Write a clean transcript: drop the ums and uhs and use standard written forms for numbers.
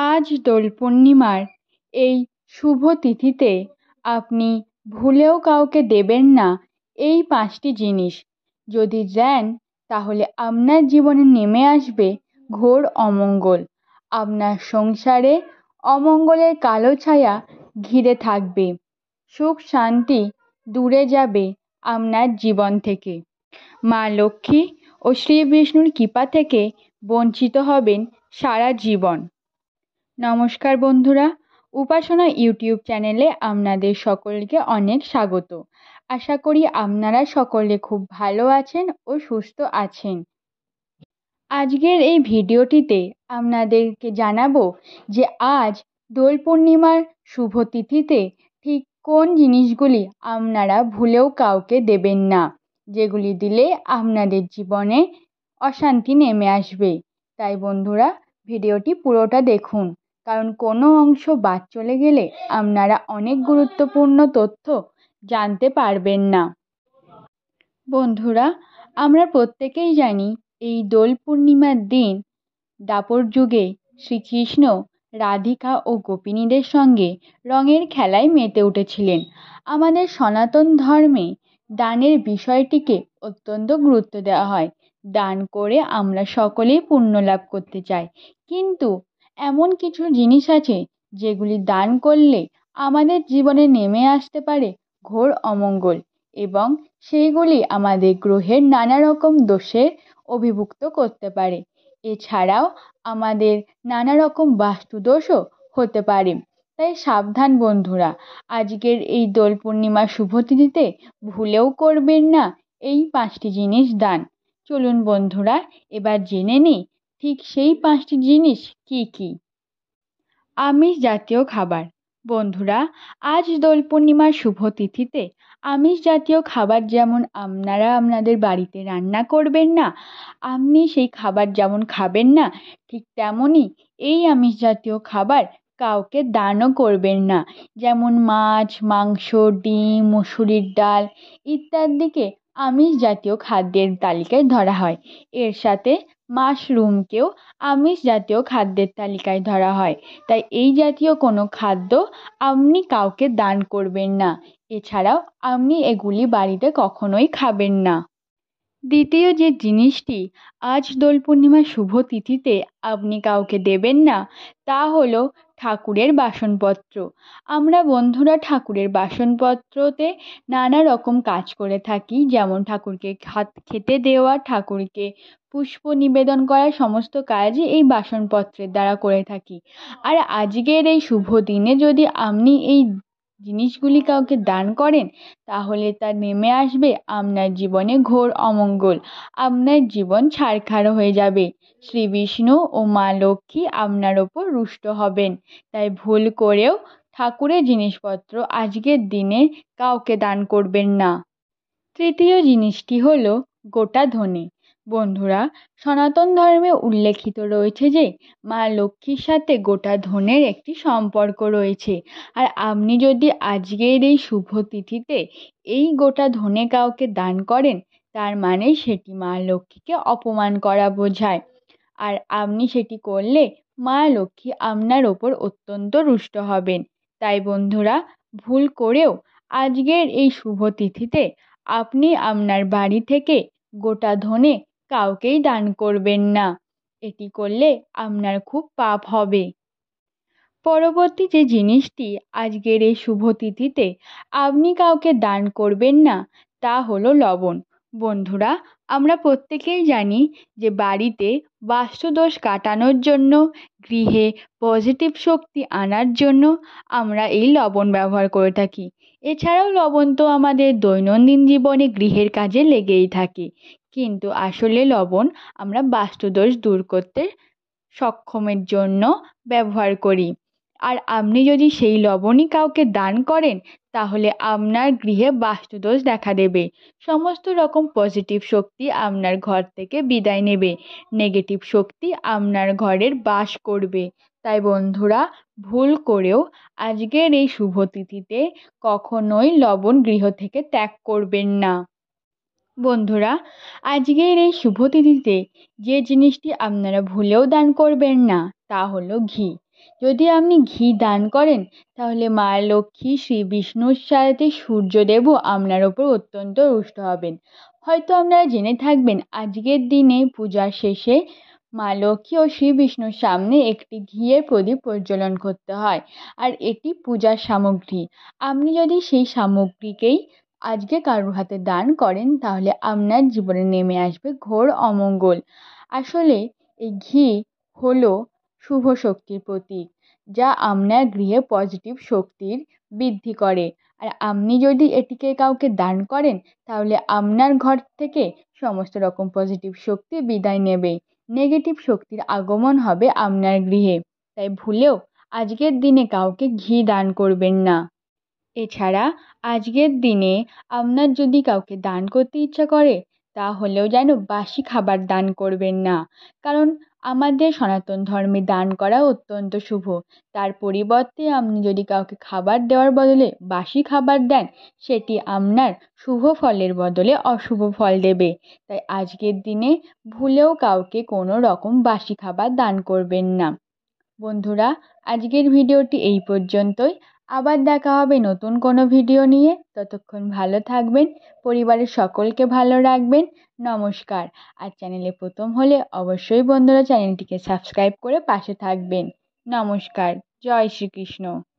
আজ দোল পূর্ণিমার এই শুভ তিথিতে আপনি ভুলেও কাউকে দেবেন না এই 5টি জিনিস। যদি দেন তাহলে আপনার জীবনে নেমে আসবে ঘোর অমঙ্গল। আপনার সংসারে অমঙ্গলের কালো ছায়া ঘিরে থাকবে। সুখ শান্তি দূরে যাবে আপনার জীবন থেকে। মা লক্ষ্মী ও শ্রী বিষ্ণুর কৃপা থেকে বঞ্চিত হবেন সারা জীবন। নমস্কার বন্ধুরা, উপাসনা ইউটিউব চ্যানেলে আপনাদের সকলকে অনেক স্বাগত। আশা করি আপনারা সকলে খুব ভালো আছেন ও সুস্থ আছেন। আজকের এই ভিডিওটিতে আপনাদেরকে জানাবো যে আজ দোল পূর্ণিমার শুভ তিথিতে ঠিক কোন জিনিসগুলি আপনারা ভুলেও কাউকে দেবেন না, যেগুলি দিলে আপনাদের জীবনে অশান্তি নেমে আসবে। তাই বন্ধুরা, ভিডিওটি পুরোটা দেখুন, কারণ কোনো অংশ বাদ চলে গেলে আপনারা অনেক গুরুত্বপূর্ণ তথ্য জানতে পারবেন না। বন্ধুরা, আমরা প্রত্যেকেই জানি এই দোল পূর্ণিমার দিন দ্বাপর যুগে শ্রীকৃষ্ণ রাধিকা ও গোপিনীদের সঙ্গে রঙের খেলায় মেতে উঠেছিলেন। আমাদের সনাতন ধর্মে দানের বিষয়টিকে অত্যন্ত গুরুত্ব দেওয়া হয়। দান করে আমরা সকলেই পুণ্য লাভ করতে চাই, কিন্তু এমন কিছু জিনিস আছে যেগুলি দান করলে আমাদের জীবনে নেমে আসতে পারে ঘোর অমঙ্গল, এবং সেইগুলি আমাদের গ্রহের নানা রকম দোষের অভিভুক্ত করতে পারে। এছাড়াও আমাদের নানা রকম বাস্তুদোষও হতে পারে। তাই সাবধান বন্ধুরা, আজকের এই দোল পূর্ণিমার শুভ তিথিতে ভুলেও করবেন না এই 5টি জিনিস দান। চলুন বন্ধুরা, এবার জেনে নিই ঠিক সেই 5টি জিনিস কি কি। আমিষ জাতীয় খাবার। বন্ধুরা, আজ দোল পূর্ণিমার শুভ তিথিতে আমিষ জাতীয় খাবার যেমন আপনারা আপনাদের বাড়িতে রান্না করবেন না, আপনি সেই খাবার যেমন খাবেন না, ঠিক তেমনই এই আমিষ জাতীয় খাবার কাউকে দানও করবেন না। যেমন মাছ, মাংস, ডিম, মসুরির ডাল ইত্যাদিকে আমিষ জাতীয় খাদ্যের তালিকায় ধরা হয়। এর সাথে মাশরুমকেও আমিষ জাতীয় খাদ্যের তালিকায় ধরা হয়। তাই এই জাতীয় কোনো খাদ্য আপনি কাউকে দান করবেন না। এছাড়াও আপনি এগুলি বাড়িতে কখনোই খাবেন না। দ্বিতীয় যে জিনিসটি আজ দোল পূর্ণিমার শুভ তিথিতে আপনি কাউকে দেবেন না, তা হলো ঠাকুরের বাসনপত্র। আমরা বন্ধুরা ঠাকুরের বাসনপত্রতে নানা রকম কাজ করে থাকি, যেমন ঠাকুরকে খেতে দেওয়া, ঠাকুরকে পুষ্প নিবেদন করা, সমস্ত কাজই এই বাসনপত্রের দ্বারা করে থাকি। আর আজকের এই শুভ দিনে যদি আপনি এই জিনিসগুলি কাউকে দান করেন, তাহলে তা নেমে আসবে আপনার জীবনে ঘোর অমঙ্গল। আপনার জীবন ছারখার হয়ে যাবে। শ্রী বিষ্ণু ও মা লক্ষ্মী আপনার ওপর রুষ্ট হবেন। তাই ভুল করেও ঠাকুরের জিনিসপত্র আজকের দিনে কাউকে দান করবেন না। তৃতীয় জিনিসটি হলো গোটা ধনে। বন্ধুরা, সনাতন ধর্মে উল্লেখিত রয়েছে যে মা লক্ষ্মীর সাথে গোটা ধনের একটি সম্পর্ক রয়েছে। আর আপনি যদি আজকের এই শুভ তিথিতে এই গোটা ধনে কাউকে দান করেন, তার মানে সেটি মা লক্ষ্মীকে অপমান করা বোঝায়। আর আপনি সেটি করলে মা লক্ষ্মী আপনার ওপর অত্যন্ত রুষ্ট হবেন। তাই বন্ধুরা, ভুল করেও আজকের এই শুভ তিথিতে আপনি আপনার বাড়ি থেকে গোটা ধনে কাউকেই দান করবেন না। এটি করলে আপনার খুব পাপ হবে। পরবর্তী যে জিনিসটি আজকের এই শুভ তিথিতে আপনি কাউকে দান করবেন না, তা হলো লবণ। বন্ধুরা, আমরা প্রত্যেকেই জানি যে বাড়িতে বাস্তুদোষ কাটানোর জন্য, গৃহে পজিটিভ শক্তি আনার জন্য আমরা এই লবণ ব্যবহার করে থাকি। এছাড়াও লবণ তো আমাদের দৈনন্দিন জীবনে গৃহের কাজে লেগেই থাকে, কিন্তু আসলে লবণ আমরা বাস্তুদোষ দূর করতে সক্ষমের জন্য ব্যবহার করি। আর আপনি যদি সেই লবণই কাউকে দান করেন, তাহলে আপনার গৃহে বাস্তুদোষ দেখা দেবে। সমস্ত রকম পজিটিভ শক্তি আপনার ঘর থেকে বিদায় নেবে, নেগেটিভ শক্তি আপনার ঘরের বাস করবে। তাই বন্ধুরা, ভুল করেও আজকের এই শুভ তিথিতে কখনোই লবণ গৃহ থেকে ত্যাগ করবেন না। বন্ধুরা, আজকের এই শুভ তিথিতে যে জিনিসটি আপনারা ভুলেও দান করবেন না, তা হলো ঘি। যদি আপনি ঘি দান করেন তাহলে মা লক্ষ্মী শ্রী বিষ্ণুর সাথে সূর্যদেবও আপনার ওপর অত্যন্ত রুষ্ট হবেন। হয়তো আপনারা জেনে থাকবেন আজকের দিনে পূজার শেষে মা লক্ষ্মী ও শ্রী বিষ্ণুর সামনে একটি ঘিয়ের প্রদীপ প্রজ্বলন করতে হয়, আর এটি পূজার সামগ্রী। আপনি যদি সেই সামগ্রীকেই আজকে কারোর হাতে দান করেন তাহলে আপনার জীবনে নেমে আসবে ঘোর অমঙ্গল। আসলে এই ঘি হলো শুভ শক্তির প্রতীক, যা আপনার গৃহে পজিটিভ শক্তির বৃদ্ধি করে। আর আপনি যদি এটিকে কাউকে দান করেন তাহলে আপনার ঘর থেকে সমস্ত রকম পজিটিভ শক্তি বিদায় নেবে, নেগেটিভ শক্তির আগমন হবে আপনার গৃহে। তাই ভুলেও আজকের দিনে কাউকে ঘি দান করবেন না। এছাড়া আজকের দিনে আপনার যদি কাউকে দান করতে ইচ্ছা করে তাহলেও যেন বাসি খাবার দান করবেন না, কারণ আমাদের সনাতন ধর্মে দান করা অত্যন্ত শুভ। তার পরিবর্তে আপনি যদি কাউকে খাবার দেওয়ার বদলে বাসি খাবার দেন, সেটি আপনার শুভ ফলের বদলে অশুভ ফল দেবে। তাই আজকের দিনে ভুলেও কাউকে কোনো রকম বাসি খাবার দান করবেন না। বন্ধুরা, আজকের ভিডিওটি এই পর্যন্তই। আবার দেখা হবে নতুন কোনো ভিডিও নিয়ে। ততক্ষণ ভালো থাকবেন, পরিবারের সকলকে ভালো রাখবেন। নমস্কার। আর চ্যানেলে প্রথম হলে অবশ্যই বন্ধুরা চ্যানেলটিকে সাবস্ক্রাইব করে পাশে থাকবেন। নমস্কার। জয় শ্রীকৃষ্ণ।